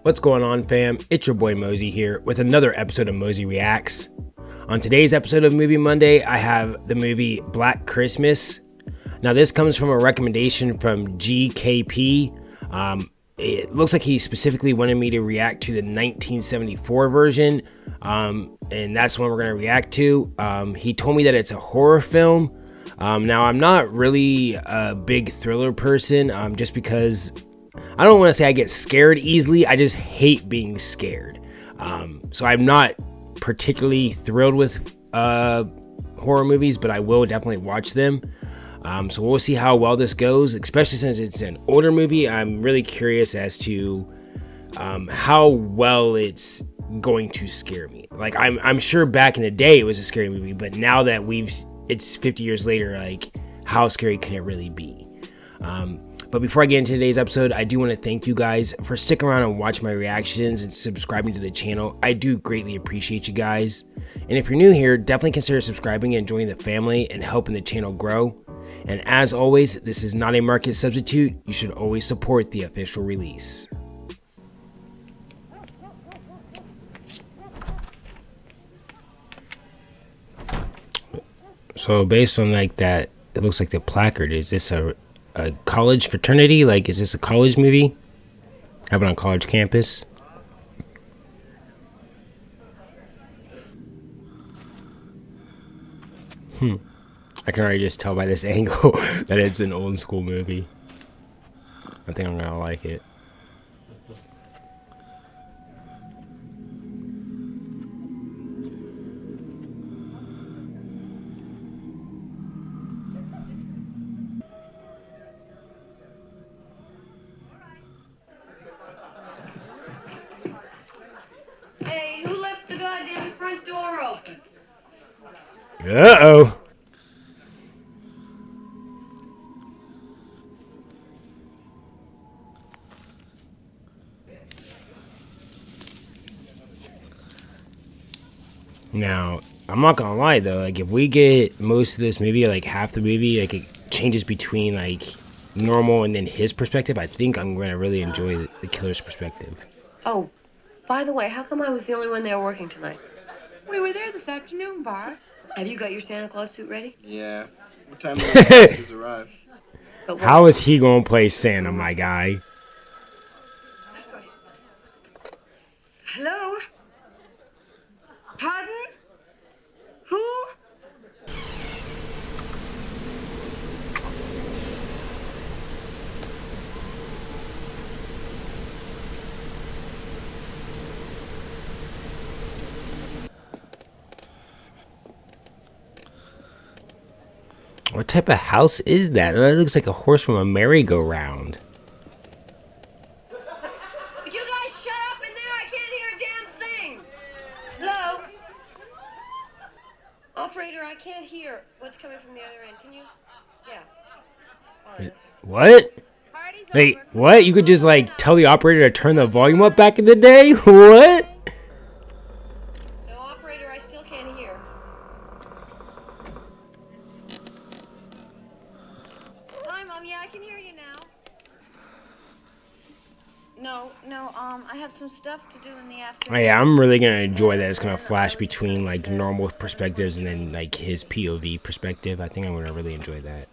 What's going on, fam? It's your boy Mozy here with another episode of Mozy Reacts. On today's episode of Movie Monday, I have the movie Black Christmas. Now, this comes from a recommendation from GKP. It looks like he specifically wanted me to react to the 1974 version, and that's what we're going to react to. He told me that it's a horror film. Now, I'm not really a big thriller person, just because I don't want to say I get scared easily. I just hate being scared. So I'm not particularly thrilled with horror movies, but I will definitely watch them. So we'll see how well this goes, especially since it's an older movie. I'm really curious as to how well it's going to scare me. Like, I'm sure back in the day it was a scary movie, but now that it's 50 years later, like, how scary can it really be? But before I get into today's episode, I do want to thank you guys for sticking around and watching my reactions and subscribing to the channel. I do greatly appreciate you guys. And if you're new here, definitely consider subscribing and joining the family and helping the channel grow. And as always, this is not a market substitute. You should always support the official release. So based on like that, it looks like the placard. Is this a college fraternity? Like, is this a college movie? Happened on college campus? I can already just tell by this angle that it's an old school movie. I think I'm gonna like it. Hey, who left the goddamn front door open? Uh-oh. Now, I'm not gonna lie though, like if we get most of this movie, like half the movie, like it changes between like normal and then his perspective, I think I'm gonna really enjoy the killer's perspective. Oh, by the way, how come I was the only one there working tonight? We were there this afternoon, Bar. Have you got your Santa Claus suit ready? Yeah. What time will the bastards arrive? But How is he gonna play Santa, my guy? Hello? Pardon? Who? What type of house is that? That looks like a horse from a merry-go-round. Would you guys shut up in there? I can't hear a damn thing. Hello? Operator, I can't hear what's coming from the other end. Can you? Yeah. All right. What? Party's Wait, over. what? You could just like tell the operator to turn the volume up back in the day? What? No, operator, I still can't hear. Hi, Mom. Yeah, I can hear you now. No, I have some stuff to do in the Oh, afternoon. yeah, I'm really gonna enjoy that. It's gonna flash between like normal perspectives and then like his POV perspective. I think I'm gonna really enjoy that.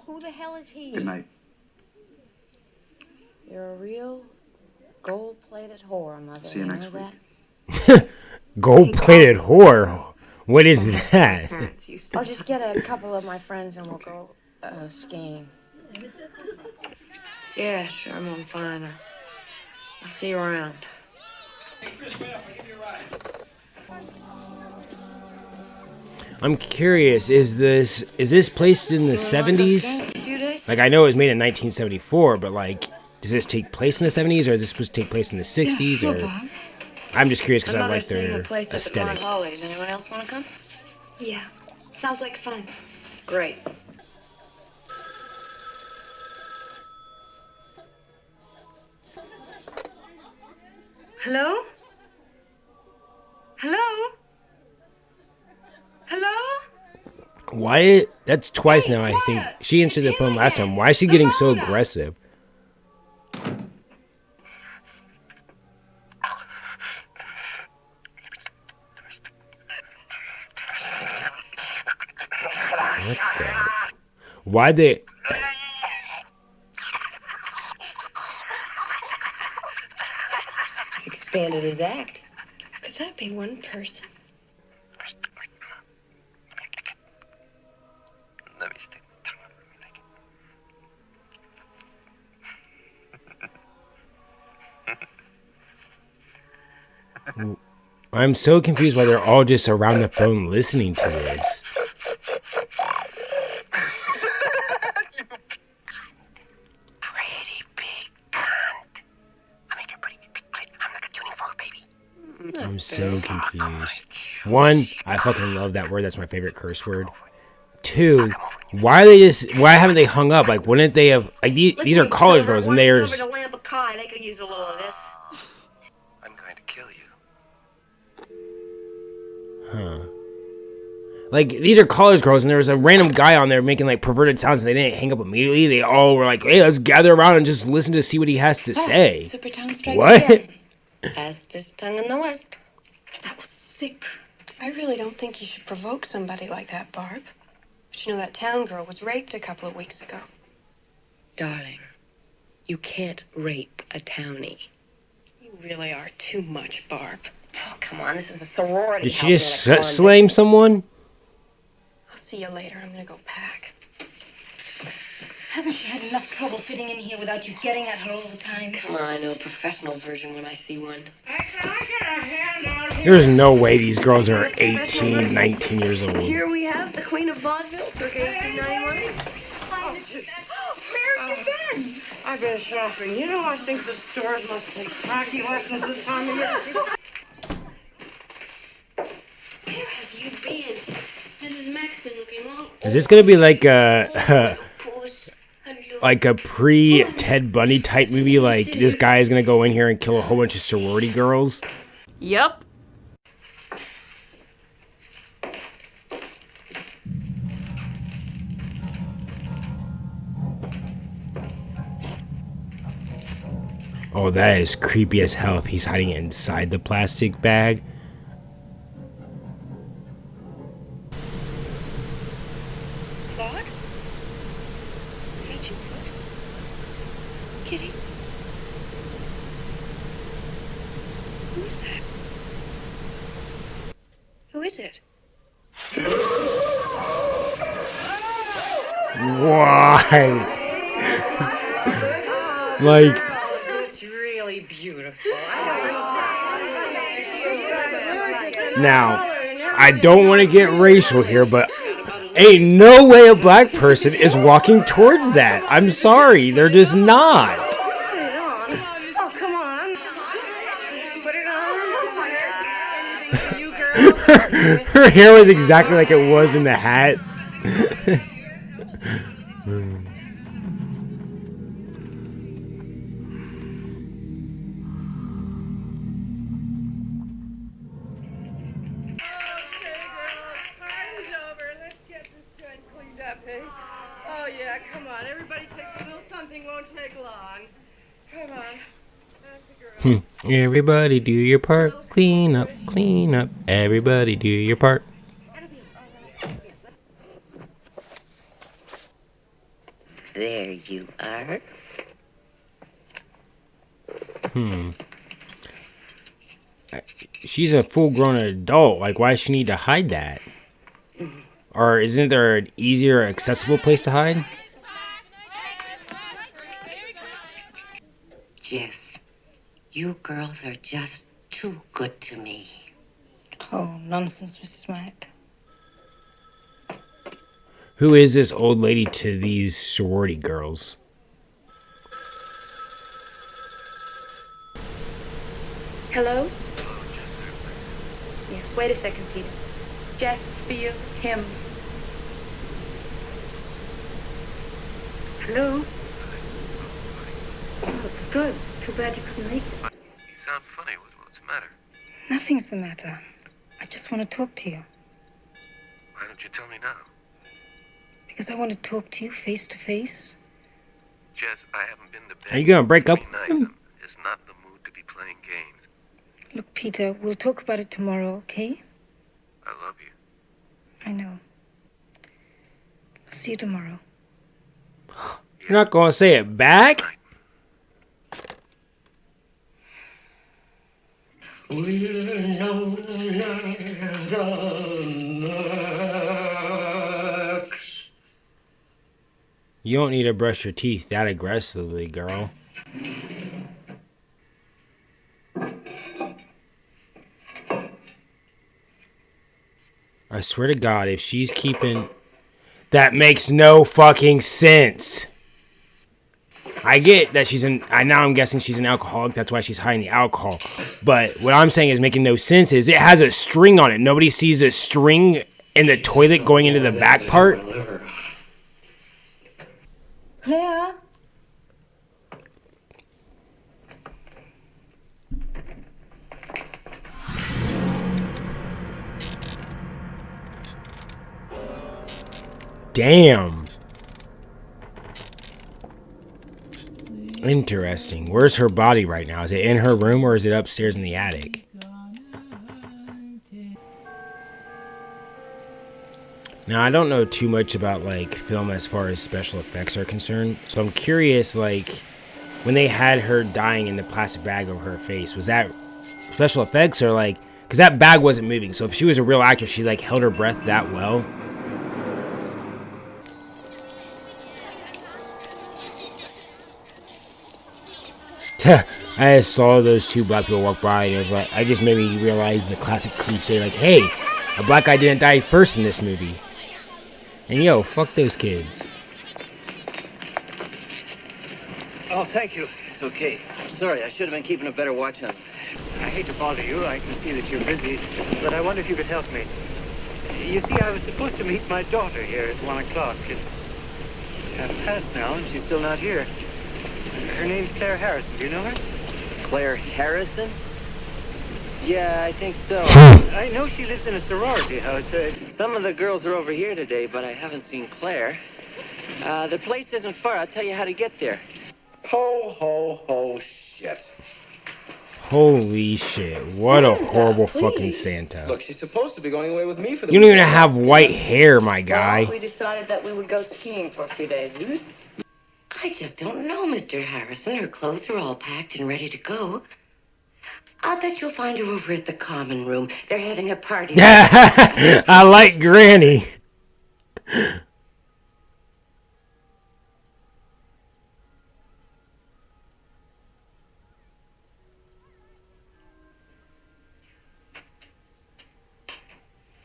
Who the hell is he? Good night. You're a real gold-plated whore, Mother. See you next know week. that? Gold-plated whore. What is that? Parents used to. I'll just get a couple of my friends and we'll go skiing. Yeah, sure, I'm fine. I'll see you around. I'm curious. Is this placed in the 70s? Like, I know it was made in 1974, but like, does this take place in the 70s, or is this supposed to take place in the 60s? Or I'm just curious because I like their aesthetic. Does anyone else want to come? Yeah. Sounds like fun. Great. Hello? Hello? Hello? Why? That's twice now, I think. She answered the phone last time. Why is she getting so aggressive? What the? Why they? He's expanded his act. Could that be one person? Let me stick my tongue out. I'm so confused why they're all just around the phone listening to this. Pretty big cunt. I make a pretty big clit. I'm like a tuning fork, baby. I'm so confused. One, I fucking love that word. That's my favorite curse word. Two, why haven't they hung up? Like, wouldn't they have? Like, these are college girls, and they're. Over to Lamb of Kai. They could use a little of this. I'm going to kill you. Huh. Like, these are college girls, and there was a random guy on there making, like, perverted sounds, and they didn't hang up immediately. They all were like, hey, let's gather around and just listen to see what he has to say. Super tongue strikes What? again. Fastest tongue in the West. That was sick. I really don't think you should provoke somebody like that, Barb. But you know that town girl was raped a couple of weeks ago. Darling, you can't rape a townie. You really are too much, Barb. Oh, come on, this is a sorority. Did she house, just not a slam someone? I'll see you later. I'm gonna go pack. Hasn't she had enough trouble fitting in here without you getting at her all the time? Come on, I know a professional virgin when I see one. There's no way these girls are 18, 19 years old. Here we have the Queen of Vaudeville, circa 1891. Where's you been? I've been shopping. You know, I think the stores must take tacky lessons this time of year. Where have you been? Mrs. Mack's been looking all Is this gonna be like a puss. like a pre-Ted Bundy type movie? Like, this guy is gonna go in here and kill a whole bunch of sorority girls? Yep. Oh, that is creepy as hell if he's hiding it inside the plastic bag. Claude? Is that you, puss? Kitty? Who is that? Who is it? Why? Like, It's really beautiful. now, I don't want to get racial here, but ain't no way a black person is walking towards that. I'm sorry, they're just not. Put it on. Oh, come on. Put it on. Anything for you, girl. Her hair was exactly like it was in the hat. Oh yeah, come on. Everybody takes a little something, won't take long. Come on. That's a girl. Everybody do your part. Clean up, clean up. Everybody do your part. There you are. She's a full-grown adult. Like, why does she need to hide that? Or isn't there an easier, accessible place to hide? Jess, you girls are just too good to me. Oh, nonsense, Mrs. Mack. Who is this old lady to these sorority girls? Hello? Yeah, wait a second, Peter. Jess, it's for you. It's him. Hello? Oh, looks good. Too bad you couldn't make it. You sound funny. What's the matter? Nothing's the matter. I just want to talk to you. Why don't you tell me now? Because I want to talk to you face to face. Jess, I haven't been to bed. Are you gonna break up Be with nice. him? I'm just not in the mood to be playing games. Look, Peter, we'll talk about it tomorrow, okay? I love you. I know. I'll see you tomorrow. You're not gonna say it back? Night. You don't need to brush your teeth that aggressively, girl. I swear to God, if she's keeping... That makes no fucking sense. I get that she's an... Now I'm guessing she's an alcoholic. That's why she's hiding the alcohol. But what I'm saying is making no sense is it has a string on it. Nobody sees a string in the toilet going into the back part. Claire? Damn. Interesting. Where's her body right now? Is it in her room or is it upstairs in the attic? Now, I don't know too much about, like, film as far as special effects are concerned. So I'm curious, like, when they had her dying in the plastic bag over her face, was that special effects or, like... Because that bag wasn't moving. So if she was a real actor, she, like, held her breath that well. I just saw those two black people walk by, and it was like, I just made me realize the classic cliche, like, hey, a black guy didn't die first in this movie. And yo, fuck those kids. Oh, thank you. It's okay. I'm sorry. I should have been keeping a better watch on. I hate to bother you. I can see that you're busy, but I wonder if you could help me. You see, I was supposed to meet my daughter here at 1 o'clock. It's half past now, and she's still not here. Her name's Claire Harrison. Do you know her? Claire Harrison? Yeah, I think so. I know she lives in a sorority house. Some of the girls are over here today, but I haven't seen Claire. The place isn't far. I'll tell you how to get there. Ho, ho, ho, shit. Holy shit. What a Santa, horrible please. fucking Santa. Look, she's supposed to be going away with me for the You don't even weekend. have white hair, my guy. We decided that we would go skiing for a few days. I just don't know, Mr. Harrison. Her clothes are all packed and ready to go. I'll bet you'll find her over at the common room. They're having a party. I like Granny.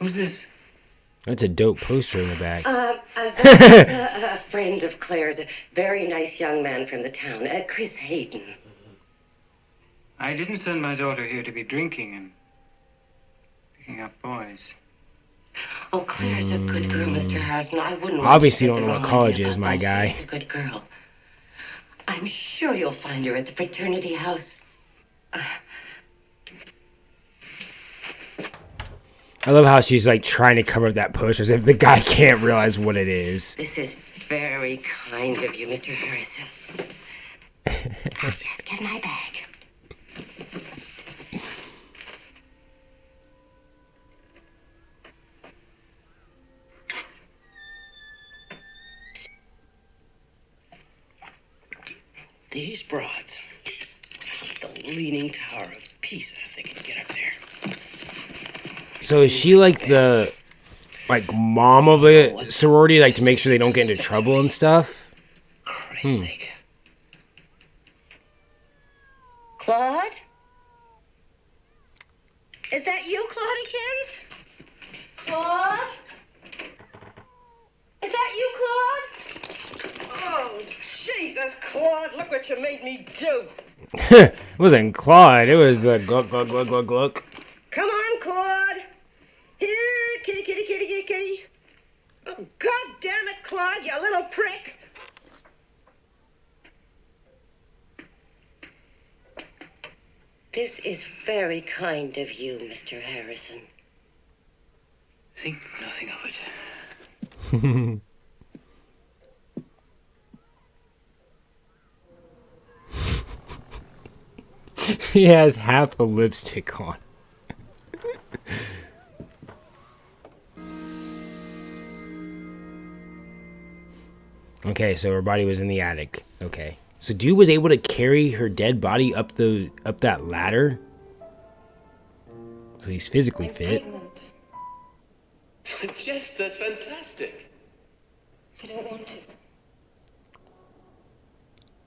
Who's this? That's a dope poster in the back. That's a friend of Claire's, a very nice young man from the town, Chris Hayden. I didn't send my daughter here to be drinking and picking up boys. Oh, Claire's a good girl, Mr. Harrison. I wouldn't. Obviously want don't you know to what get the wrong college idea is, about my that. guy. She's a good girl. I'm sure you'll find her at the fraternity house. I love how she's like trying to cover up that poster as if the guy can't realize what it is. This is very kind of you, Mr. Harrison. Now just get my bag. These broads. The leaning tower of Pisa, if they can get up there. So is she like the mom of a sorority, like to make sure they don't get into trouble and stuff? Christ's sake. Claude? Is that you, Claudikins? Claude? Is that you, Claude? Oh, Jesus, Claude, look what you made me do. It wasn't Claude, it was the gluck, gluck, gluck, gluck, gluck. Come on, Claude. Here, kitty, kitty, kitty, kitty, kitty. Oh, God damn it, Claude, you little prick. This is very kind of you, Mr. Harrison. Think nothing of it. He has half a lipstick on. Okay, so her body was in the attic. Okay. So dude was able to carry her dead body up that ladder. So he's physically fit. Pregnant. Jess, that's fantastic. I don't want it.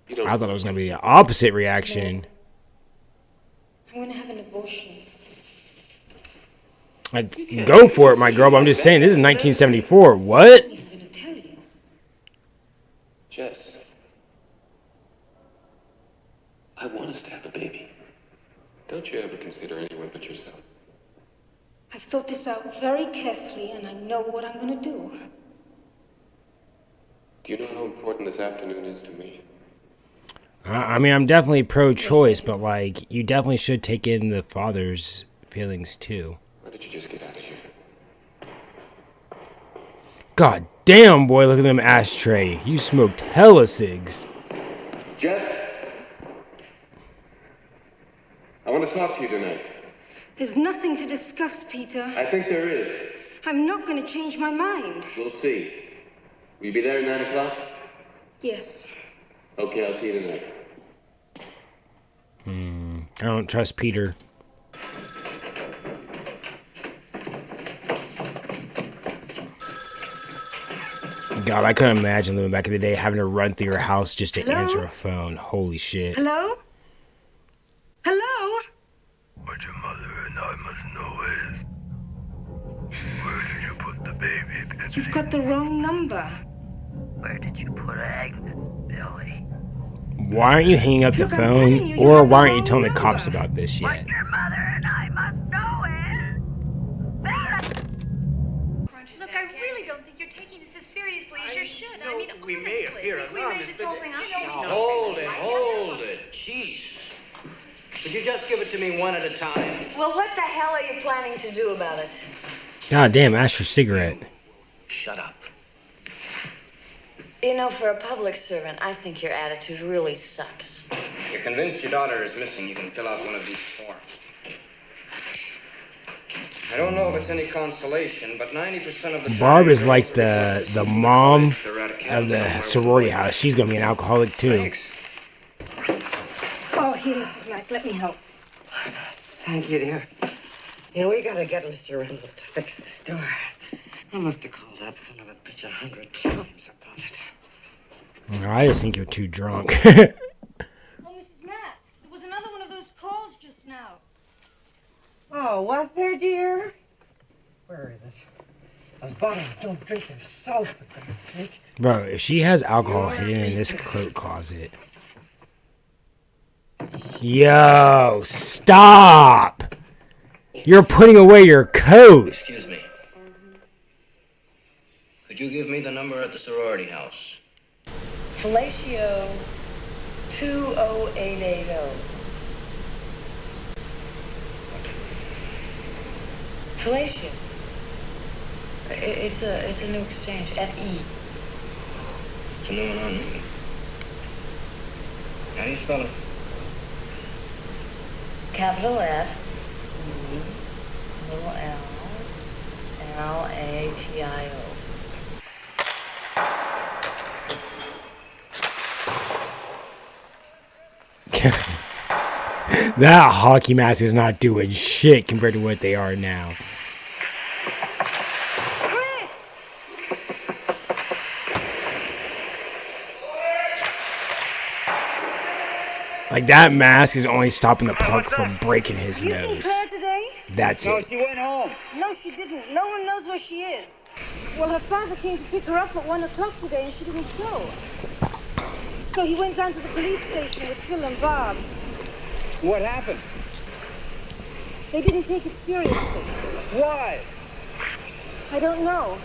You don't I thought it was gonna be the opposite reaction. I'm gonna have an abortion. Like, go for it, my girl. But I'm just saying, this is 1974. What? I'm gonna tell you. Jess, I want us to have a baby. Don't you ever consider anyone but yourself? I've thought this out very carefully, and I know what I'm gonna do. Do you know how important this afternoon is to me? I mean, I'm definitely pro-choice, but like, you definitely should take in the father's feelings too. Why don't you just get out of here? God damn, boy, look at them ashtray. You smoked hella cigs. Jess, I want to talk to you tonight. There's nothing to discuss, Peter. I think there is. I'm not gonna change my mind. We'll see. Will you be there at 9 o'clock? Yes. Okay, I'll see you tonight. I don't trust Peter. God, I couldn't imagine living back in the day having to run through your house just to answer a phone. Holy shit. Hello? Hello? What your mother and I must know is, where did you put the baby? You've got the wrong number. Where did you put Agnes, Billy? Why aren't you hanging up the Look, I'm telling phone? you, you Or have the why aren't you wrong telling the cops number. about this yet? What your mother and I must know is... Look, I really don't think you're taking this as seriously as you should. I mean, we honestly. may appear we made anonymous, this whole but thing up. you know, Hold it. Jesus. Could you just give it to me one at a time? Well, what the hell are you planning to do about it? God damn, ask for cigarette. Shut up. You know, for a public servant, I think your attitude really sucks. If you're convinced your daughter is missing, you can fill out one of these forms. I don't know if it's any consolation, but 90% of the Barb is like the mom of the sorority house. She's gonna be an alcoholic too. Thanks. Oh, here, Mrs. Mack, let me help. Thank you, dear. You know, we gotta get Mr. Reynolds to fix this door. I must have called that son of a bitch 100 times about it. I just think you're too drunk. Oh, Mrs. Mack, there was another one of those calls just now. Oh, what there, dear? Where is it? Those bottles don't drink themselves, for God's sake. Bro, if she has alcohol hidden in this coat closet. Yo, stop! You're putting away your coat. Excuse me. Could you give me the number at the sorority house? Fellatio 20880. Fellatio. It's a new exchange. FE. It's a new one on me. How do you spell it? Capital F. E. Little L. LATIO. That hockey mask is not doing shit compared to what they are now. Chris! Like, that mask is only stopping the punk from breaking his You seen nose. Claire today? That's No, it. she went home. No, she didn't. No one knows where she is. Well, her father came to pick her up at 1 o'clock today, and she didn't show. So he went down to the police station with Phil and Bob. What happened? They didn't take it seriously. Why? I don't know.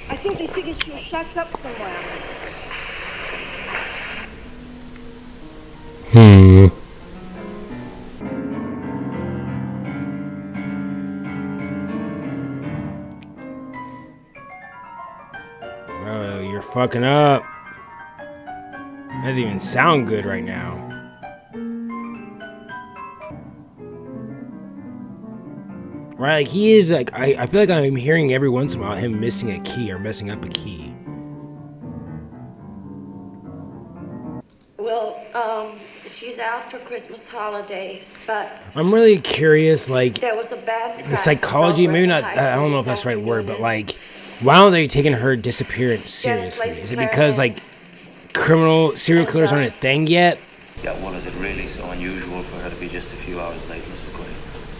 I think they figured she was shacked up somewhere. Bro, you're fucking up. That doesn't even sound good right now. right? Like he is like I feel like I'm hearing every once in a while him missing a key or messing up a key. Well, she's out for Christmas holidays, but I'm really curious, like there was a bad the psychology. Maybe not. I don't know if that's the right word, but like, why aren't they taking her disappearance seriously? Is it because like serial killers aren't a thing yet? Yeah, well, is it really so unusual for her to be just a few hours late, Mrs. Quinn?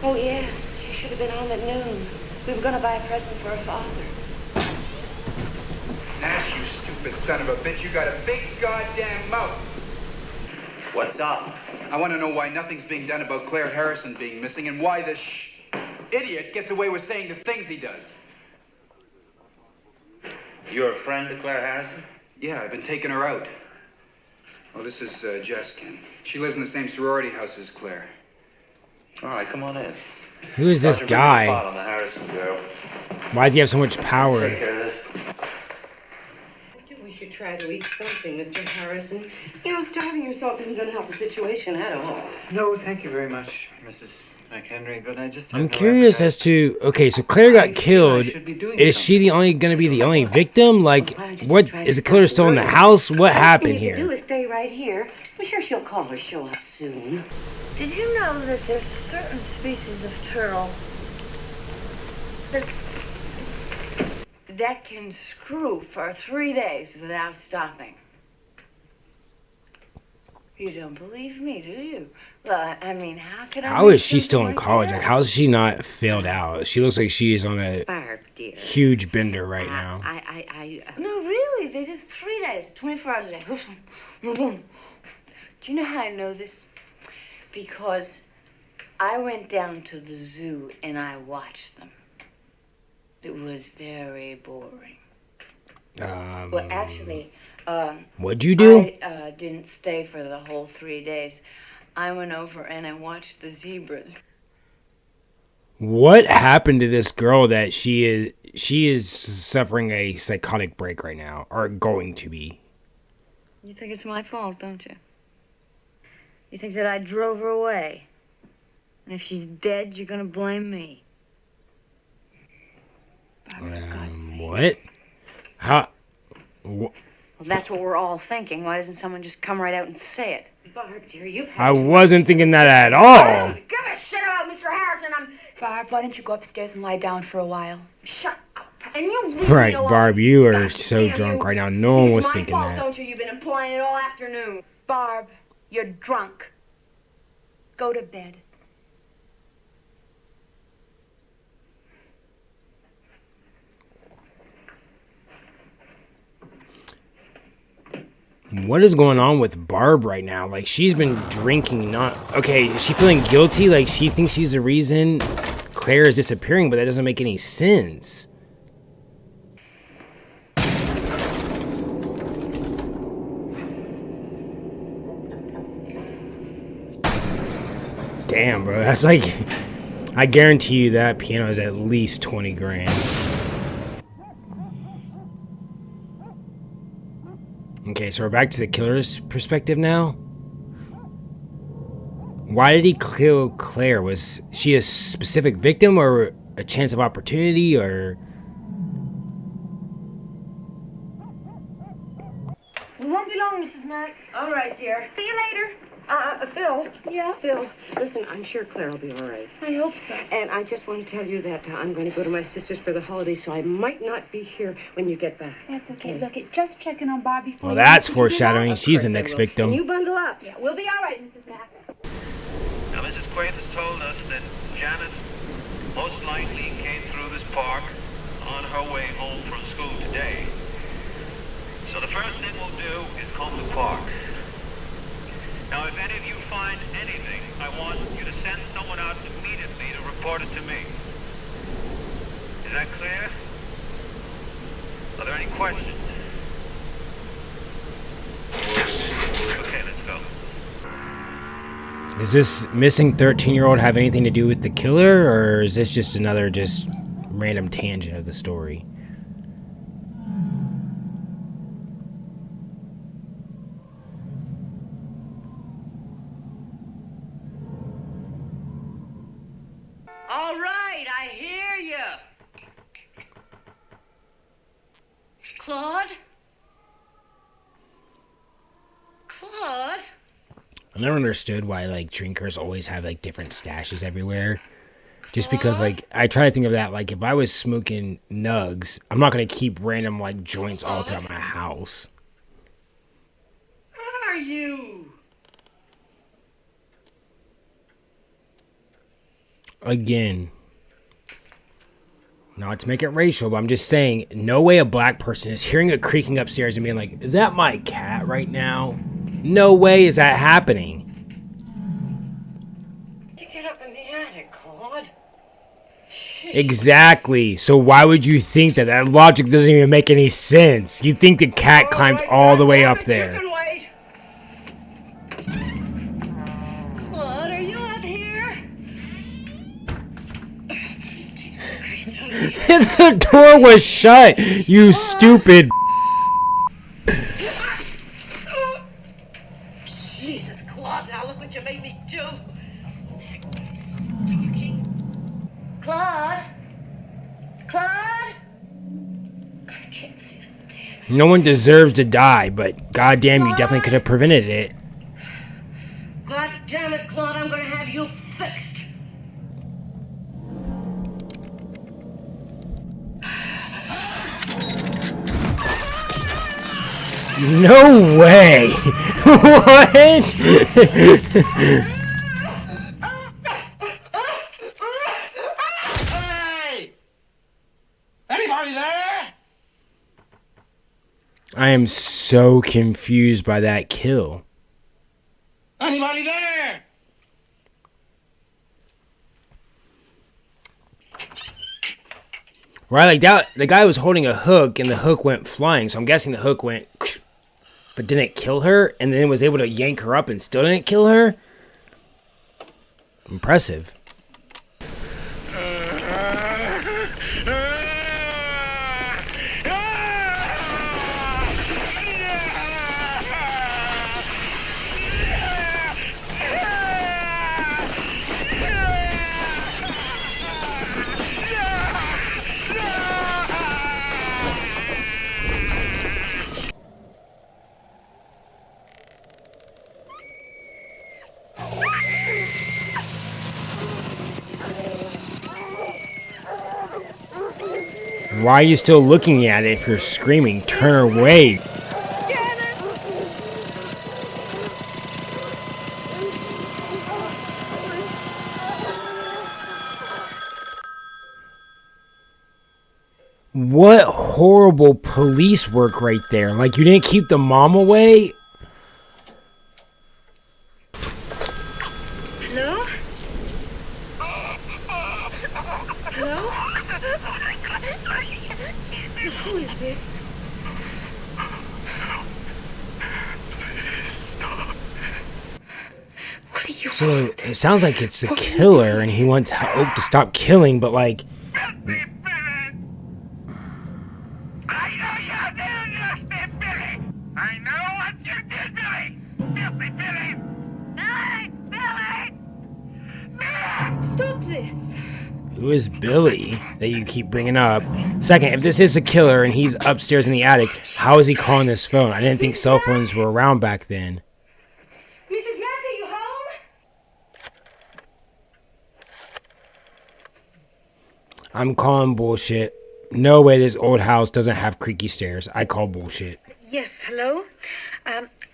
Oh, yes. She should have been home at noon. We were going to buy a present for her father. Nash, you stupid son of a bitch. You got a big goddamn mouth. What's up? I want to know why nothing's being done about Claire Harrison being missing and why this idiot gets away with saying the things he does. You're a friend of Claire Harrison? Yeah, I've been taking her out. Oh, this is Jess, Ken. She lives in the same sorority house as Claire. All right, come on in. Who is this guy? On the Harrison girl. Why does he have so much power? Take care of this. I think we should try to eat something, Mr. Harrison. You know, starving yourself isn't going to help the situation at all. No, thank you very much, Mrs. McHenry, but I just have I'm no curious appetite. as to, okay, so Claire got killed. Is she going to be the only victim? Like, what, is the killer still in the house? What happened All you can do here? is stay right here. I'm sure she'll call her show up soon. Did you know that there's a certain species of turtle that can screw for 3 days without stopping? You don't believe me, do you? Well, I mean, how could I? How make is she still in something like college? that? Like, how is she not failed out? She looks like she is on a Barb, dear. huge bender right now. No, really, they did 3 days, 24 hours a day. Do you know how I know this? Because I went down to the zoo and I watched them. It was very boring. Well, actually, what'd you do? I didn't stay for the whole 3 days. I went over and I watched the zebras. What happened to this girl that she is suffering a psychotic break right now, or going to be? You think it's my fault, don't you? You think that I drove her away? And if she's dead, you're gonna blame me. What? How? Well, that's what we're all thinking. Why doesn't someone just come right out and say it? Barb, dear, you've I wasn't thinking that at all. Give a shit about Mr. Harrison. Barb, why don't you go upstairs and lie down for a while? Shut up. And you leave me Right, alone. Barb, you are God so damn drunk you. right now. No one was It's thinking my fault, that. don't you? You've been implying it all afternoon. Barb, you're drunk. Go to bed. What is going on with Barb right now? Like, she's been drinking, not... Okay, is she feeling guilty? Like, she thinks she's the reason Claire is disappearing, but that doesn't make any sense. Damn, bro. That's like... I guarantee you that piano is at least 20 grand. Okay, so we're back to the killer's perspective now. Why did he kill Claire? Was she a specific victim or a chance of opportunity, or... We won't be long, Mrs. Mack. All right, dear. See you later. Phil. Yeah? Phil, listen, I'm sure Claire will be all right. I hope so. And I just want to tell you that I'm going to go to my sister's for the holidays, so I might not be here when you get back. That's okay. Look, just checking on Barbie for Well, you. that's You foreshadowing. know? She's the next And victim. you bundle up. Yeah, we'll be all right, Mrs. Mack. Now, Mrs. Quaid has told us that Janet most likely came through this park on her way home from school today. So the first thing we'll do is comb the park. Now, if any of you find anything, I want you to send someone out immediately to report it to me. Is that clear? Are there any questions? Okay, let's go. Does this missing 13-year-old have anything to do with the killer, or is this just another random tangent of the story? All right, I Claude? Claude? I never understood why like drinkers always have like different stashes everywhere. Just because like I try to think of that like if I was smoking nugs, I'm not gonna keep random like joints all throughout my house. Where are you? Again, not to make it racial, but I'm just saying, no way a black person is hearing a creaking upstairs and being like, is that my cat right now? No way is that happening. To get up in the attic, Claude. Exactly. So why would you think that? That logic doesn't even make any sense. You think the cat climbed all the way up there. Claude, are you up here? Jesus Christ, The door was shut, you stupid. Jesus, Claude, now look what you made me do. Talking. Claude? Claude? I can't see it. No one deserves to die, but goddamn, you definitely could have prevented it. God damn it, Claude, I'm gonna have you fixed. No way. What? Hey! Anybody there? I am so confused by that kill. Anybody there? Right, like that, the guy was holding a hook and the hook went flying, so I'm guessing the hook went, but didn't kill her, and then was able to yank her up and still didn't kill her? Impressive. Why are you still looking at it if you're screaming? Turn away. What horrible police work right there. Like, you didn't keep the mom away? Hello? Hello? Who is this? What are you? So, it sounds like it's the killer and he wants Hope to stop killing, but like... I know what you did, Billy! Filthy Billy! Billy! Billy! Stop this! Who is Billy that you keep bringing up? Second, if this is the killer and he's upstairs in the attic, how is he calling this phone? I didn't think cell phones were around back then. Mrs. Mack, are you home? I'm calling bullshit. No way this old house doesn't have creaky stairs. I call bullshit. Yes, hello?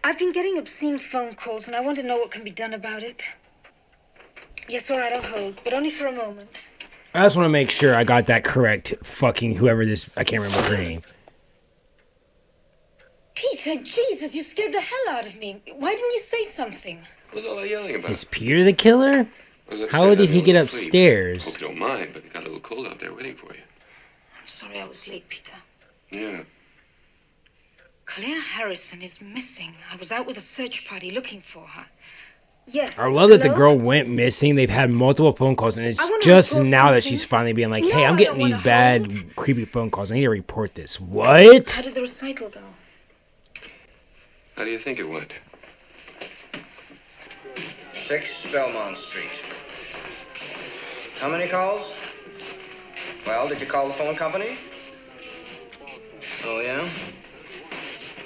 I've been getting obscene phone calls, and I want to know what can be done about it. Yes, all right, I'll hold, but only for a moment. I just want to make sure I got that correct. Fucking whoever this... I can't remember her name. Peter, Jesus, you scared the hell out of me. Why didn't you say something? What was all that yelling about? Is Peter the killer? How did he get upstairs? Hope you don't mind, but it got a little cold out there waiting for you. I'm sorry I was late, Peter. Yeah. Claire Harrison is missing. I was out with a search party looking for her. Yes. I love that the girl went missing. They've had multiple phone calls, and it's just now that she's finally being like, hey, I'm getting these bad, creepy phone calls. I need to report this. What? How did the recital go? How do you think it went? 6 Belmont Street. How many calls? Well, did you call the phone company? Oh, yeah?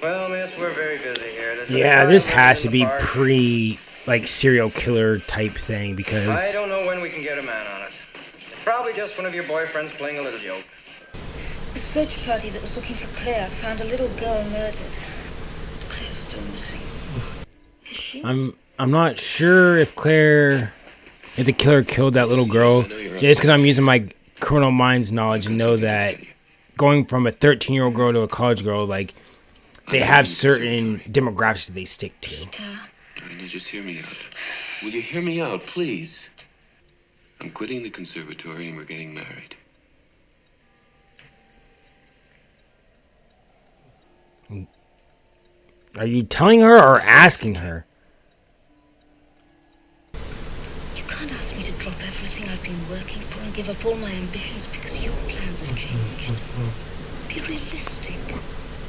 Well, miss, we're very busy here. Yeah, this has to be pre, like, serial killer type thing I because don't know when we can get a man on it. It's probably just one of your boyfriends playing a little joke. A search party that was looking for Claire found a little girl murdered. Claire's still missing. Is she? I'm not sure if the killer killed that little girl. Just because I'm using my criminal minds knowledge and know that going from a 13-year-old girl to a college girl, like, they have certain demographics that they stick to. Now just hear me out. Will you hear me out, please? I'm quitting the conservatory and we're getting married. Are you telling her or asking her? You can't ask me to drop everything I've been working for and give up all my ambitions because your plans have changed. Be realistic.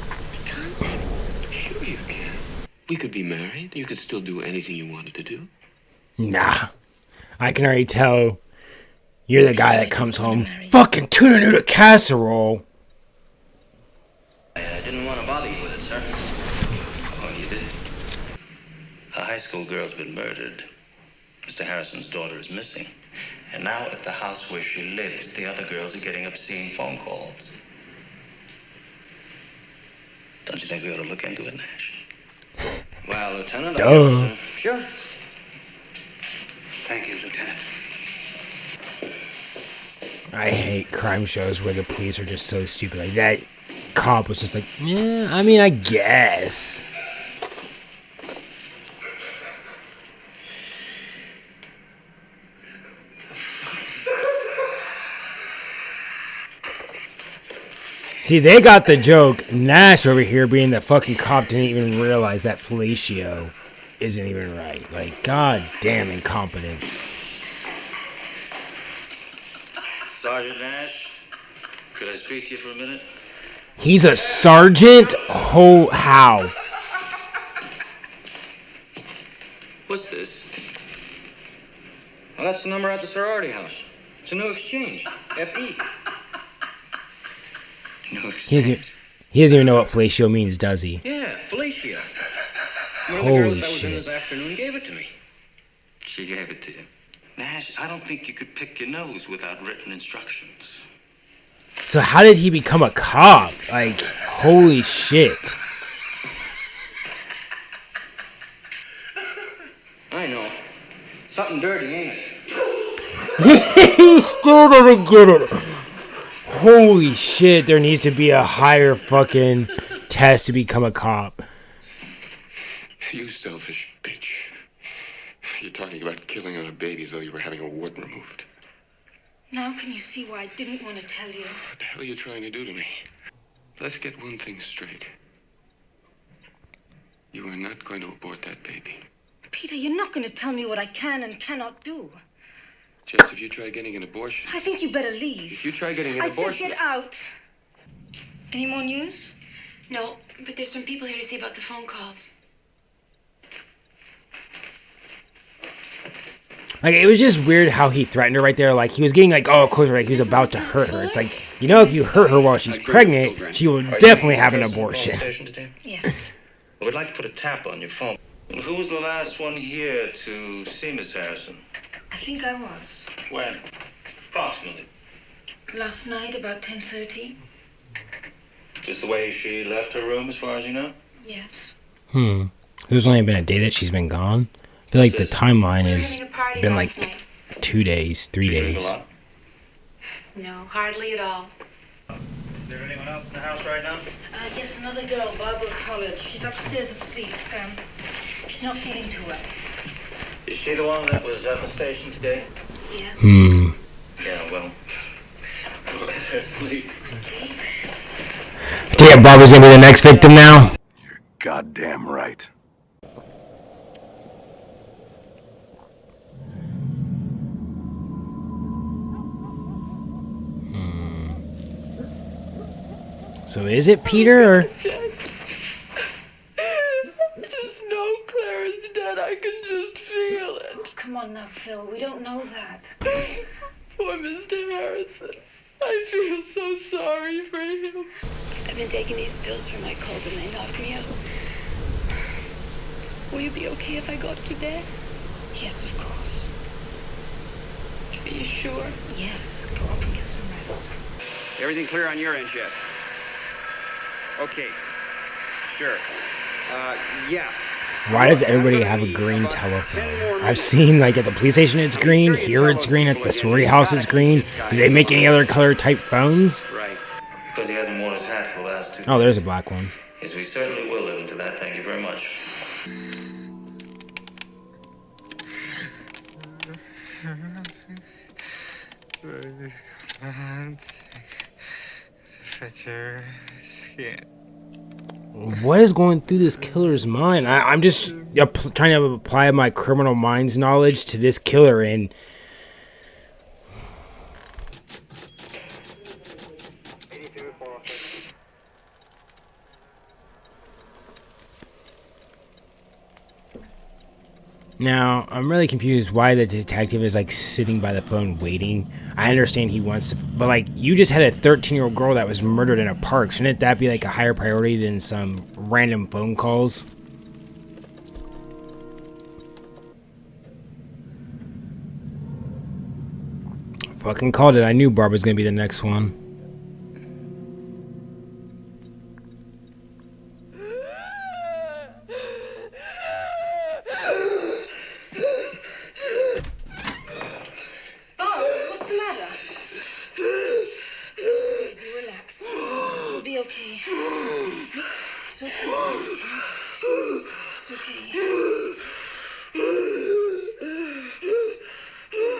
I can't. Sure you can. We could be married. You could still do anything you wanted to do. Nah. I can already tell you're the guy that comes home, fucking tuna noodle casserole. I didn't want to bother you with it, sir. Oh, you did? A high school girl's been murdered. Mr. Harrison's daughter is missing. And now at the house where she lives, the other girls are getting obscene phone calls. Don't you think we ought to look into it, Nash? Well, Lieutenant, Duh. Sure. Thank you, Lieutenant. I hate crime shows where the police are just so stupid. Like, that cop was just like, yeah, I mean, I guess. See, they got the joke. Nash over here being the fucking cop didn't even realize that fellatio isn't even right. Like, god damn incompetence. Sergeant Nash, could I speak to you for a minute? He's a sergeant? Oh, how? What's this? Well, that's the number at the sorority house. It's a new exchange. FE. He doesn't even know what fellatio means, does he? Yeah, Felicia. One of the Holy girls that was in shit. this afternoon gave it to me. She gave it to you. Nash, I don't think you could pick your nose without written instructions. So how did he become a cop? Like, holy shit. I know. Something dirty, ain't it? He still doesn't get it. Holy shit, there needs to be a higher fucking test to become a cop. You selfish bitch. You're talking about killing our baby as though you were having a wart removed. Now can you see why I didn't want to tell you? What the hell are you trying to do to me? Let's get one thing straight. You are not going to abort that baby. Peter, you're not going to tell me what I can and cannot do. Jess, if you try getting an abortion... I think you better leave. If you try getting an I abortion... said get out. Any more news? No, but there's some people here to see about the phone calls. Like, it was just weird how he threatened her right there. Like, he was getting, like, oh, closer, like, he was about to hurt her. It's like, you know, if you hurt her while she's pregnant, she will definitely have an abortion. Yes. We'd like to put a tap on your phone. Who was the last one here to see Miss Harrison? I think I was. When? Approximately. Last night, about 10:30. Just the way she left her room, as far as you know? Yes. There's only been a day that she's been gone. I feel like the timeline has been like 2 days, 3 days. No, hardly at all. Is there anyone else in the house right now? Yes, another girl, Barbara College. She's upstairs asleep. She's not feeling too well. Is she the one that was at the station today? Yeah. Yeah, well, let her sleep. Okay. Damn, Barbara's gonna be the next victim now? You're goddamn right. So is it Peter or... Just know Clara's dead. I can just feel it. Oh, come on now, Phil. We don't know that. Poor Mr. Harrison. I feel so sorry for him. I've been taking these pills for my cold and they knocked me out. Will you be okay if I go up to bed? Yes, of course. Are you sure? Yes, go up and get some rest. Everything clear on your end, Jeff? Okay. Sure. Yeah. Why does everybody have a green telephone? I've seen, like, at the police station it's green, here it's green, at the sorority house it's green. Do they make any other color type phones? Right. Because he hasn't worn his hat for the last 2 days. Oh, there's a black one. Yes, we certainly will live into that. Thank you very much. What is going through this killer's mind? I'm just trying to apply my criminal minds knowledge to this killer, and now I'm really confused why the detective is like sitting by the phone waiting. I understand he wants to, but like, you just had a 13-year-old girl that was murdered in a park. Shouldn't that be like a higher priority than some random phone calls? Fucking called it. I knew Barb was gonna be the next one. What's the matter? Easy, relax. You'll be okay. It's okay. It's okay.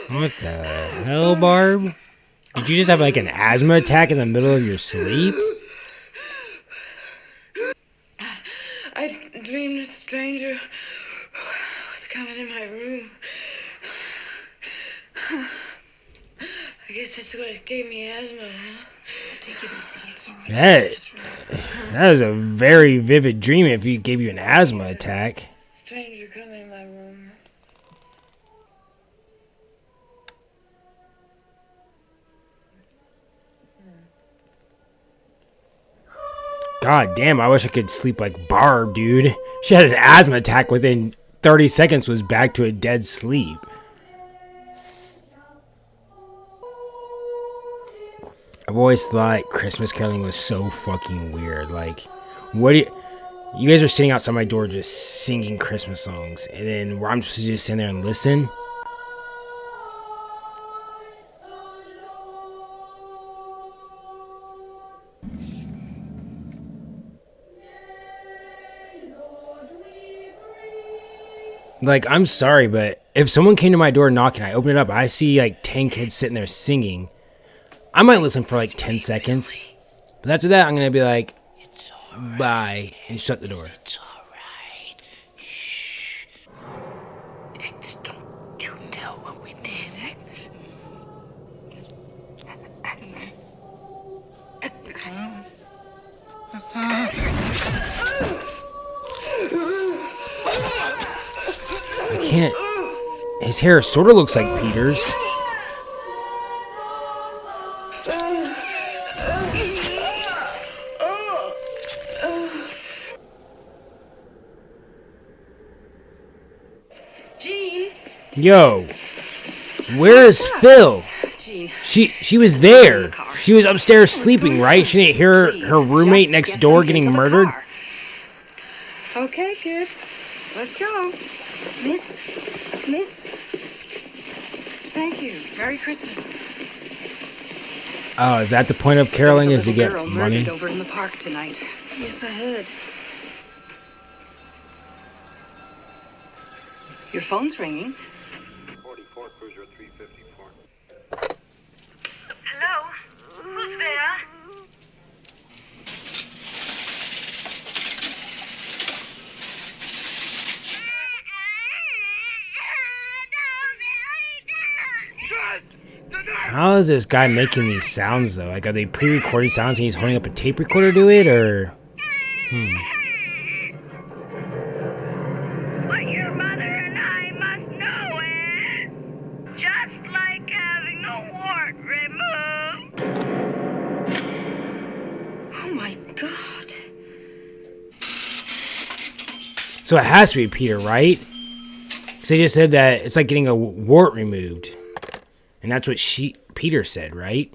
What the hell, Barb? Did you just have like an asthma attack in the middle of your sleep? I dreamed a stranger was coming in my room. I guess that's what gave me asthma, huh? Take it easy, it's alright. That was a very vivid dream if he gave you an asthma attack. Stranger coming in my room. God damn, I wish I could sleep like Barb, dude. She had an asthma attack within 30 seconds, was back to a dead sleep. I've always thought Christmas caroling was so fucking weird. Like, what do you guys are sitting outside my door just singing Christmas songs, and then I'm supposed to just sit there and listen? Like, I'm sorry, but if someone came to my door knocking, I open it up, I see like 10 kids sitting there singing, I might listen for like 10 seconds. But after that, I'm going to be like, bye, and shut the door. It's alright. Shh. Agnes, don't you tell what we did, Agnes. Agnes. Agnes. I can't. His hair sort of looks like Peter's. Jean? Yo, where is Phil? Jean. She was there. She was upstairs sleeping, right? She didn't hear her roommate next door getting murdered. Okay, kids. Let's go. Miss? Thank you. Merry Christmas. Oh, is that the point of caroling, is to get girl money? murdered over in the park tonight. Yes, I heard. Your phone's ringing. 44 Cruiser 354. Hello? Who's there? How is this guy making these sounds, though? Like, are they pre-recorded sounds and he's holding up a tape recorder to it, or? What your mother and I must know is, just like having a wart removed. Oh my God. So it has to be Peter, right? Because they just said that it's like getting a wart removed. And that's what Peter said, right?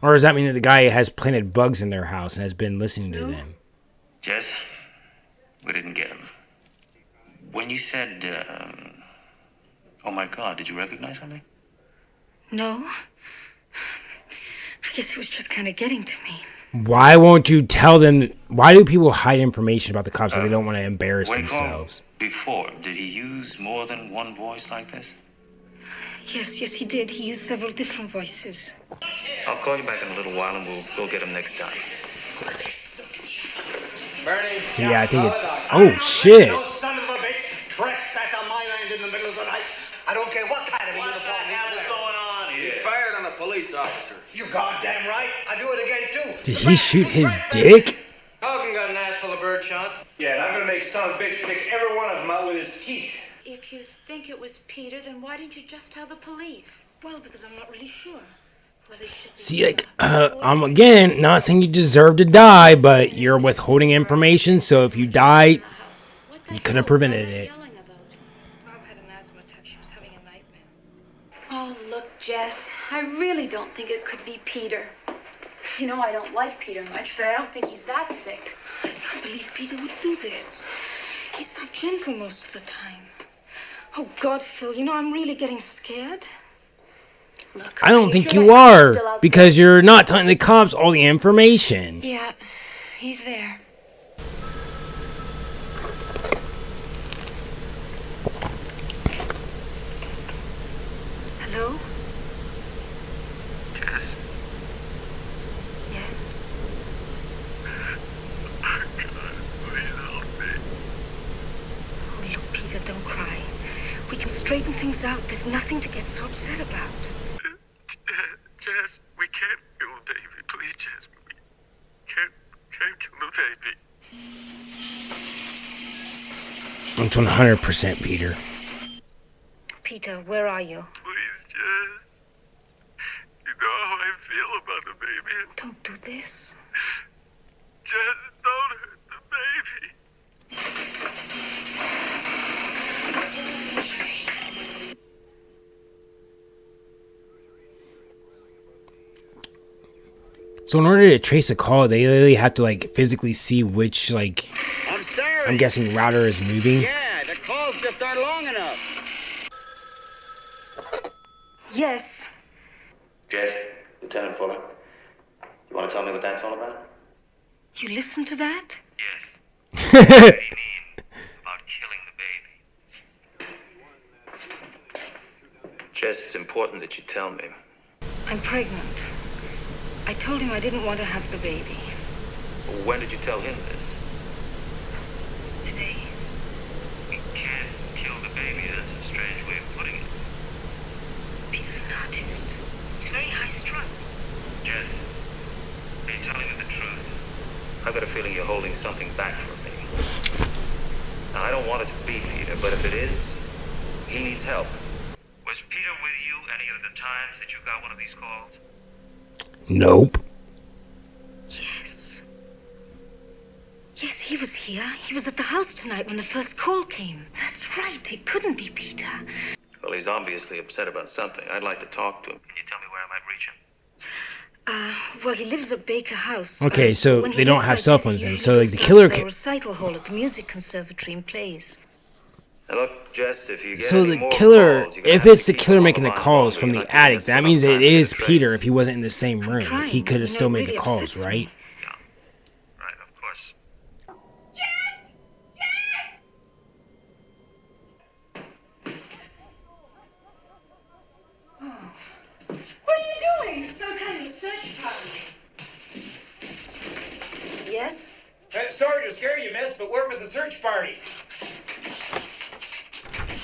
Or does that mean that the guy has planted bugs in their house and has been listening to them? Jess, we didn't get him. When you said, oh my God, did you recognize something? No. I guess it was just kind of getting to me. Why won't you tell them? Why do people hide information about the cops if they don't want to embarrass When he called themselves? before, did he use more than one voice like this? Yes, he did. He used several different voices. I'll call you back in a little while and we'll go get him next time. Bernie. So yeah, I think it's... Oh, shit. No son of a bitch trespass on my land in the middle of the night. I don't care what kind of a uniform he wears. going on You fired on a police officer. You goddamn right. I do it again, too. Did he shoot his dick? Hogan got an ass full of bird shot. Yeah, and I'm gonna make son of a bitch pick every one of them out with his teeth. If you think it was Peter, then why didn't you just tell the police? Well, because I'm not really sure. Well, they should be. See, like, I'm again not saying you deserve to die, but you're withholding information, so if you die, you could have prevented it. Bob had an asthma attack. She was having a nightmare. Oh, look, Jess, I really don't think it could be Peter. You know, I don't like Peter much, but I don't think he's that sick. I can't believe Peter would do this. He's so gentle most of the time. Oh, God, Phil, you know, I'm really getting scared. Look, I don't think you are, because you're not telling the cops all the information. Yeah, he's there. Hello? Jess, Yes? please help me. Oh, look, Peter, don't cry. We can straighten things out. There's nothing to get so upset about. Jess, we can't kill the baby. Please, Jess, we can't kill the baby. It's 100% Peter. Peter, where are you? Please, Jess. You know how I feel about the baby. Don't do this. Jess, don't hurt the baby. So in order to trace a call, they literally have to like physically see which like I'm sorry. I'm guessing router is moving. Yeah, the calls just aren't long enough. Yes. Jess, Lieutenant Fuller, you want to tell me what that's all about? You listen to that? Yes. What do you mean about killing the baby? Jess, it's important that you tell me. I'm pregnant. I told him I didn't want to have the baby. When did you tell him this? Today. We can't kill the baby. That's a strange way of putting it. Peter's an artist. He's very high-strung. Jess, are you telling me the truth? I've got a feeling you're holding something back from me. Now, I don't want it to be Peter, but if it is, he needs help. Was Peter with you any of the times that you got one of these calls? Nope. Yes. Yes, he was here. He was at the house tonight when the first call came. That's right. It couldn't be Peter. Well, he's obviously upset about something. I'd like to talk to him. Can you tell me where I might reach him? Well, he lives at Baker House. Okay, so when he they don't lives have like cell this, phones he then. usually So like goes the down killer to the can... recital hall at the music conservatory and plays. Now look, Jess, if you get So any the more killer, calls, you're gonna if have it's to the keep killer them on making the line calls longer. from You're the not giving attic, us that enough means time it to get is a trace. Peter if he wasn't in the same room. trying. He could have You still know, it made the really calls, upsets right? me. Right, of course. What are you doing? Some kind of a search party. Yes? Sorry to scare you, miss, but we're with the search party.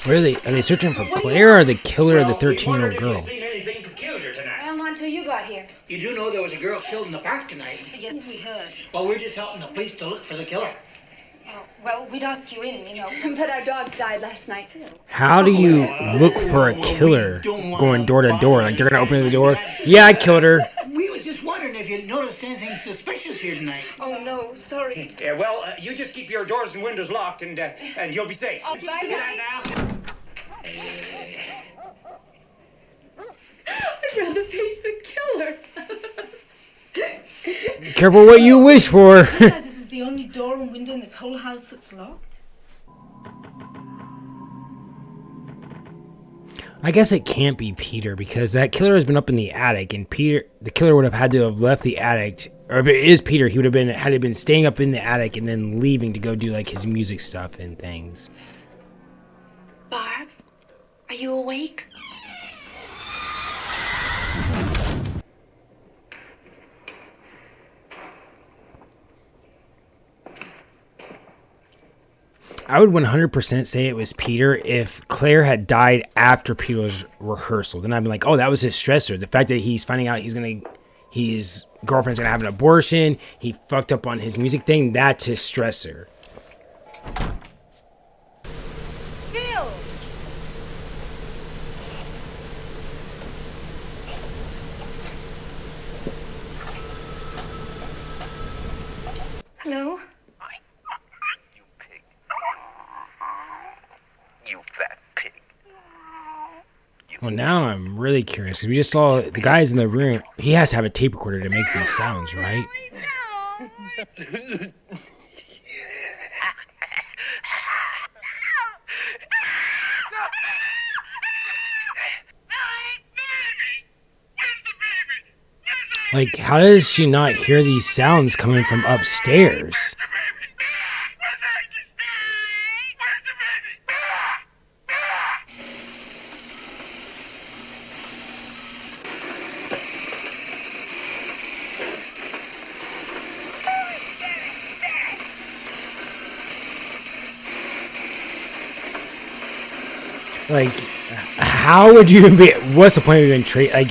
Where are they? Are they searching for Claire or the killer of the Well, we 13-year-old wondered girl? if you'd seen anything peculiar tonight. Well, not until you got here. You do know there was a girl killed in the park tonight. Yes, we heard. Well, we're just helping the police to look for the killer. Well, we'd ask you in, you know. But our dog died last night. How do you look for a killer going door to door? Like they're gonna open the door? Yeah, I killed her. We was just wondering if you noticed anything suspicious here tonight. Oh, no, sorry. Yeah, well, you just keep your doors and windows locked, and you'll be safe. Okay, bye. Get out now. I'd rather face the killer. Careful what you wish for. This is the only door and window in this whole house that's locked. I guess it can't be Peter because that killer has been up in the attic, and the killer would have had to have left the attic. Or if it is Peter, he would have been staying up in the attic and then leaving to go do like his music stuff and things. Barb, are you awake? I would 100% say it was Peter if Claire had died after Peter's rehearsal. Then I'd be like, oh, that was his stressor. The fact that he's finding out his girlfriend's gonna have an abortion, he fucked up on his music thing, that's his stressor. Phil! Hello? You fat pig. Well, now I'm really curious because we just saw the guys in the room. He has to have a tape recorder to make these sounds, right? Like, how does she not hear these sounds coming from upstairs? Like, how would you be? What's the point of even trade? Like,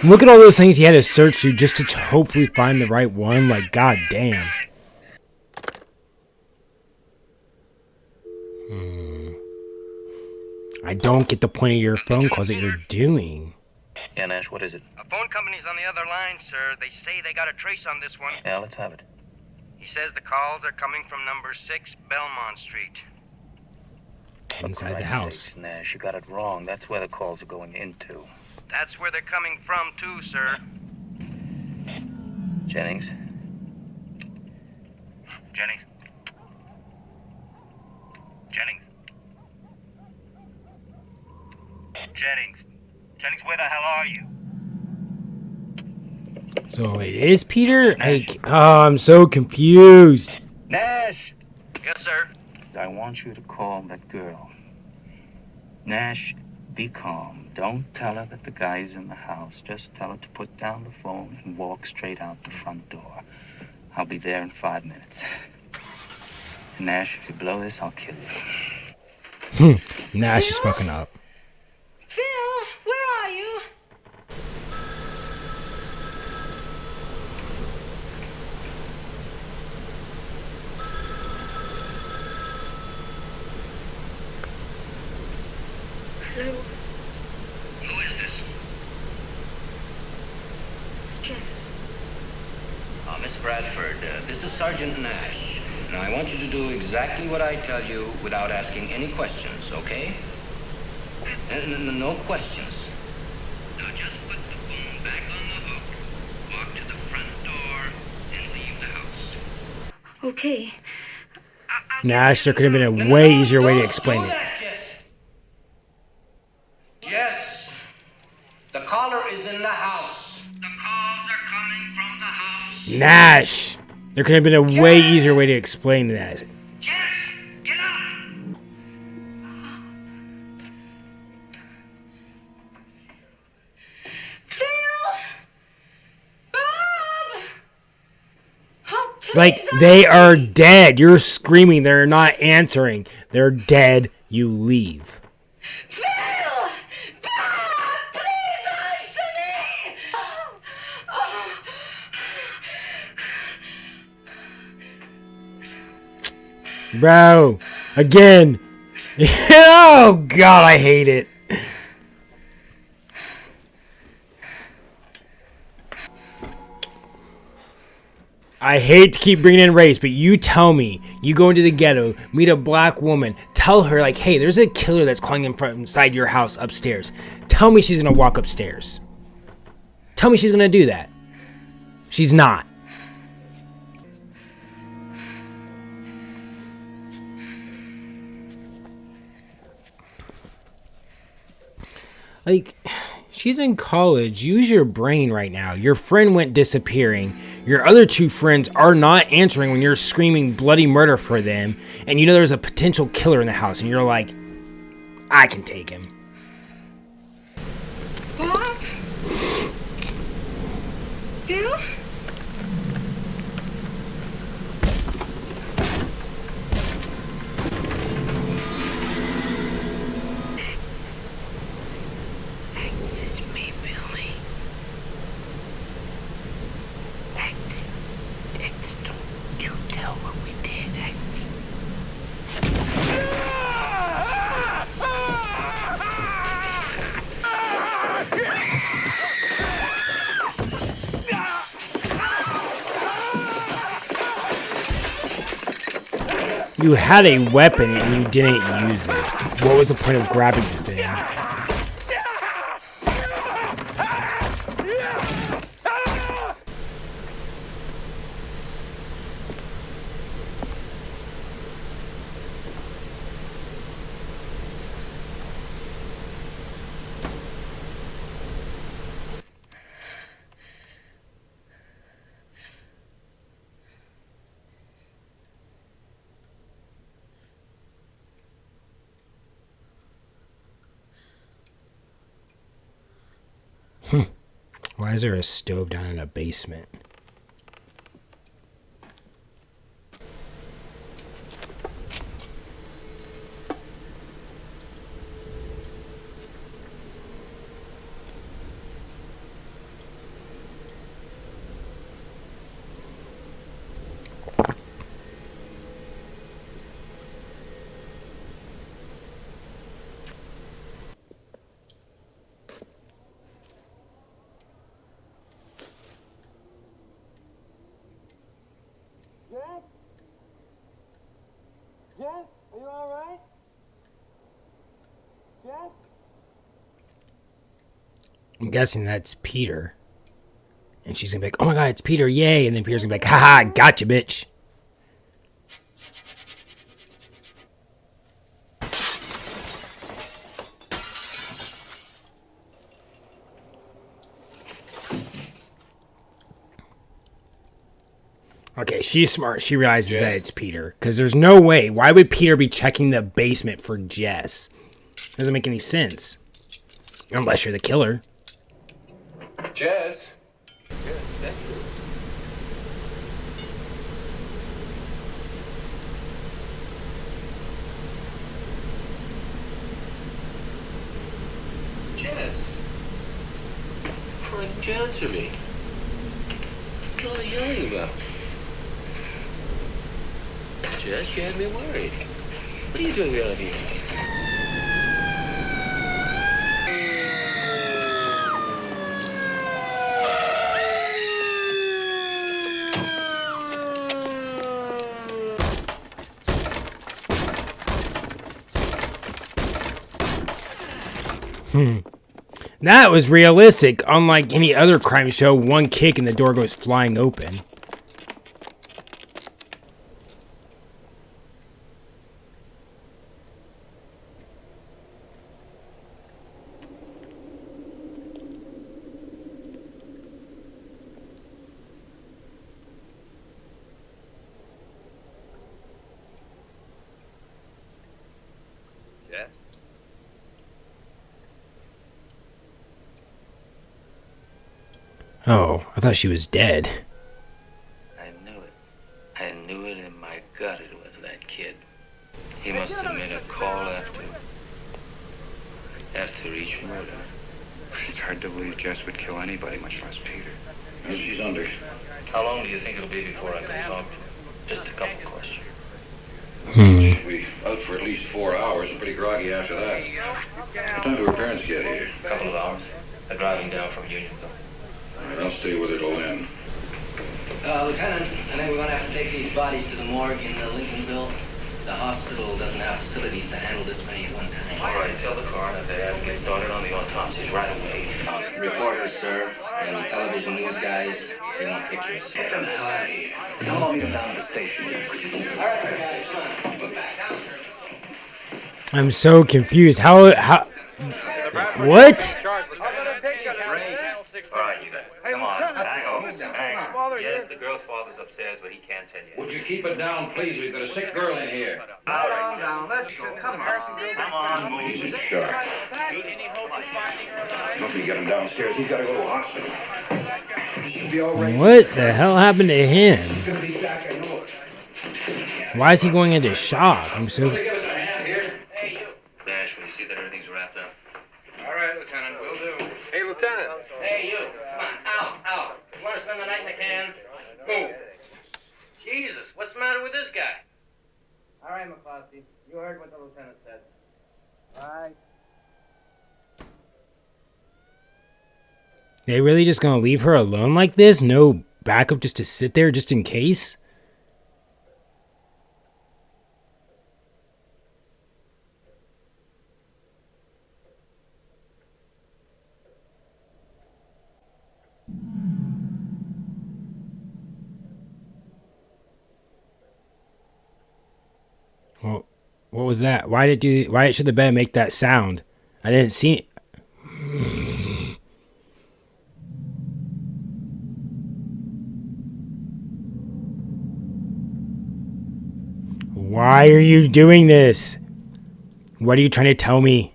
look at all those things he had to search through just to hopefully find the right one. Like, god damn. I don't get the point of your phone calls that you're doing. Yeah, Nash, what is it? A phone company's on the other line, sir. They say they got a trace on this one. Yeah, let's have it. He says the calls are coming from number 6 Belmont Street. Inside the For house. Christ's sakes, Nash, you got it wrong. That's where the calls are going into. That's where they're coming from, too, sir. Jennings? Jennings. Jennings. Jennings. Jennings, where the hell are you? So it is Peter? Like, oh, I'm so confused. Nash! Yes, sir. I want you to call that girl. Nash, be calm. Don't tell her that the guy's in the house. Just tell her to put down the phone and walk straight out the front door. I'll be there in 5 minutes. And Nash, if you blow this, I'll kill you. Nash is fucking up. Phil, where are you? Hello? Who is this? It's Jess. Miss Bradford, this is Sergeant Nash. Now, I want you to do exactly what I tell you without asking any questions, okay? No questions. Now, just put the phone back on the hook, walk to the front door, and leave the house. Okay. Nash, there could have been a way easier way to explain it. Yes. The caller is in the house. The calls are coming from the house. Nash! There could have been a way easier way to explain that. Get up! Phil! Bob! Oh, please, Like, they are dead. You're screaming. They're not answering. They're dead. You leave. Phil! Bob! Please answer me! Bro. Again. Oh, God, I hate it. I hate to keep bringing in race, but you tell me, you go into the ghetto, meet a black woman, tell her, like, hey, there's a killer that's calling from inside your house upstairs. Tell me she's going to walk upstairs. Tell me she's going to do that. She's not. Like, she's in college. Use your brain right now. Your friend went disappearing. Your other two friends are not answering when you're screaming bloody murder for them. And you know there's a potential killer in the house. And you're like, I can take him. Mom? Bill? It's me, Billy. Agnes, don't you tell what we did, Agnes. You had a weapon and you didn't use it. What was the point of grabbing the thing? Why is there a stove down in a basement? Jess, are you alright? Jess? I'm guessing that's Peter. And she's gonna be like, oh my god, it's Peter, yay. And then Peter's gonna be like, haha, gotcha, bitch. Okay, she's smart. She realizes that it's Peter. Because there's no way. Why would Peter be checking the basement for Jess? Doesn't make any sense. Unless you're the killer. Jess? Yes, that's you. Jess? Why didn't you answer me? What are you yelling about? Jess, you had me worried. What are you doing down here? That was realistic. Unlike any other crime show, one kick and the door goes flying open. Jess? Oh, I thought she was dead. I knew it. I knew it in my gut it was that kid. He must have made a call after each murder. It's hard to believe Jess would kill anybody, much less Peter. Well, she's under. How long do you think it'll be before I can talk to her? Just a couple questions. She'll be out for at least 4 hours and pretty groggy after that. What time do her parents get here? A couple of hours. They're driving down from Unionville. All right, I'll stay with her till then. Lieutenant, I think we're going to have to take these bodies to the morgue in Lincolnville. The hospital doesn't have facilities to handle this many at one time. All right, tell the coroner they have to get started on the autopsies right away. Reporters, sir, and television news guys, they want pictures. Get them the hell out of here. I'll meet them down at the station. All right, guys, come on. I'm so confused. How? What? All right, you guys. Come on. Hang on. Yes, the girl's father's upstairs, but he can't tell you. Would you keep it down, please? We've got a sick girl in here. All right, sir. Down. Let's go. Come on. Come on, move. Sure. Nobody get him downstairs. He's got to go to a hospital. He should be all right. What the hell happened to him? He's going to be back, I know it. Why is he going into shock? I'm so. Give us a hand here. Nash, will you see that everything's wrapped up? All right, Lieutenant, will do. Hey, Lieutenant. Hey, you. Come on. Out. You want to spend the night in the can? Move. Jesus, what's the matter with this guy? All right, McCloskey. You heard what the lieutenant said. All right. They really just gonna leave her alone like this? No backup just to sit there just in case? Well, what was that? Why should the bed make that sound? I didn't see it. Why are you doing this? What are you trying to tell me?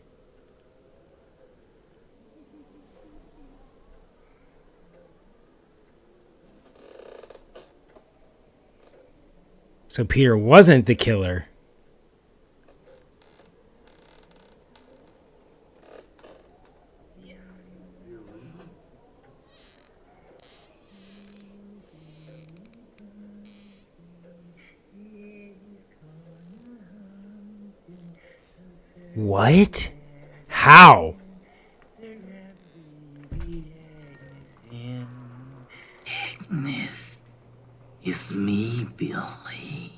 So Peter wasn't the killer. What? How? Agnes, it's me, Billy.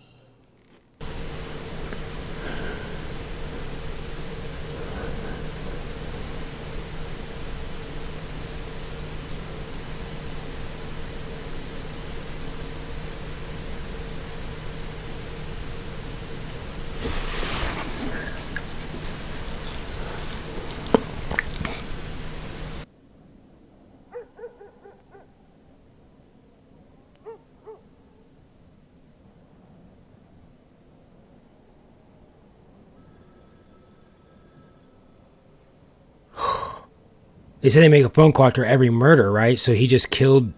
They said they make a phone call after every murder, right? So he just killed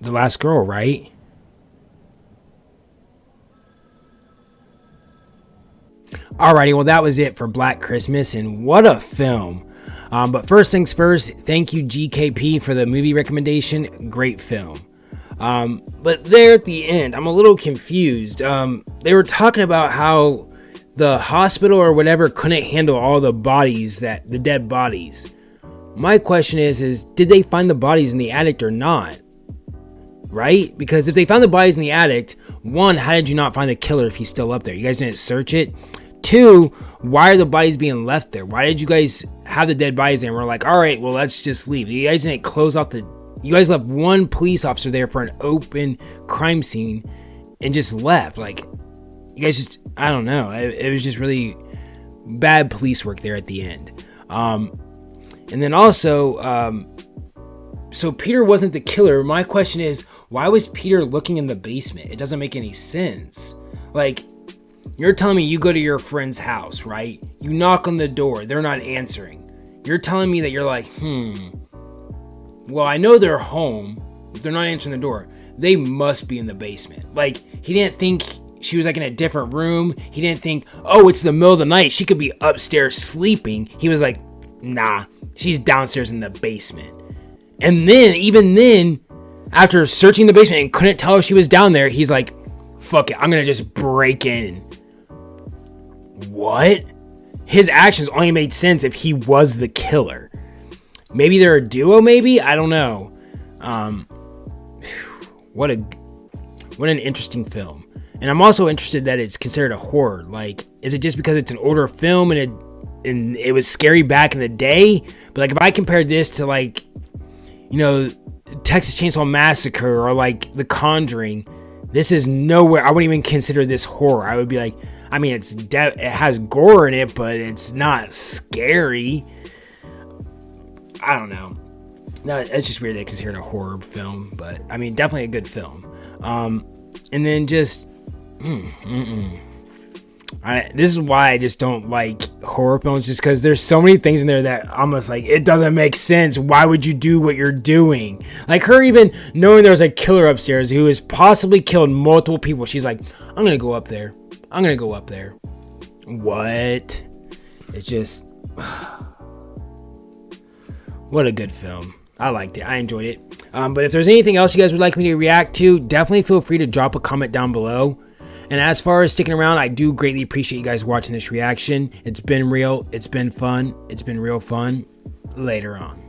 the last girl, right? Alrighty, well that was it for Black Christmas, and what a film. But first things first, thank you GKP for the movie recommendation. Great film. But there at the end, I'm a little confused. They were talking about how the hospital or whatever couldn't handle all the bodies, the dead bodies. My question is did they find the bodies in the attic or not? Right? Because if they found the bodies in the attic, one, how did you not find the killer if he's still up there? You guys didn't search it? Two, why are the bodies being left there? Why did you guys have the dead bodies there and we're like, all right, well, let's just leave? You guys didn't close off you guys left one police officer there for an open crime scene and just left. Like, you guys just, I don't know. It was just really bad police work there at the end. And then also, so Peter wasn't the killer. My question is, why was Peter looking in the basement? It doesn't make any sense. Like, you're telling me you go to your friend's house, right? You knock on the door. They're not answering. You're telling me that you're like, well, I know they're home. If they're not answering the door, they must be in the basement. Like, he didn't think she was like in a different room. He didn't think, oh, it's the middle of the night. She could be upstairs sleeping. He was like, nah, she's downstairs in the basement. And then, even then, after searching the basement and couldn't tell if she was down there, he's like, fuck it, I'm gonna just break in. What? His actions only made sense if he was the killer. Maybe they're a duo, maybe? I don't know. what an interesting film. And I'm also interested that it's considered a horror. Like, is it just because it's an older film and it was scary back in the day? But like, if I compared this to like, you know, Texas Chainsaw Massacre or like The Conjuring, this is nowhere. I wouldn't even consider this horror. I would be like, I mean, it has gore in it, but it's not scary. I don't know. No, it's just weird that it's considered a horror film, but I mean, definitely a good film. And then just, this is why I just don't like horror films, just because there's so many things in there that almost like, it doesn't make sense. Why would you do what you're doing? Like her even knowing there was a killer upstairs who has possibly killed multiple people. She's like, I'm going to go up there. I'm going to go up there. What? It's just, what a good film. I liked it. I enjoyed it. But if there's anything else you guys would like me to react to, definitely feel free to drop a comment down below. And as far as sticking around, I do greatly appreciate you guys watching this reaction. It's been real. It's been fun. It's been real fun. Later on.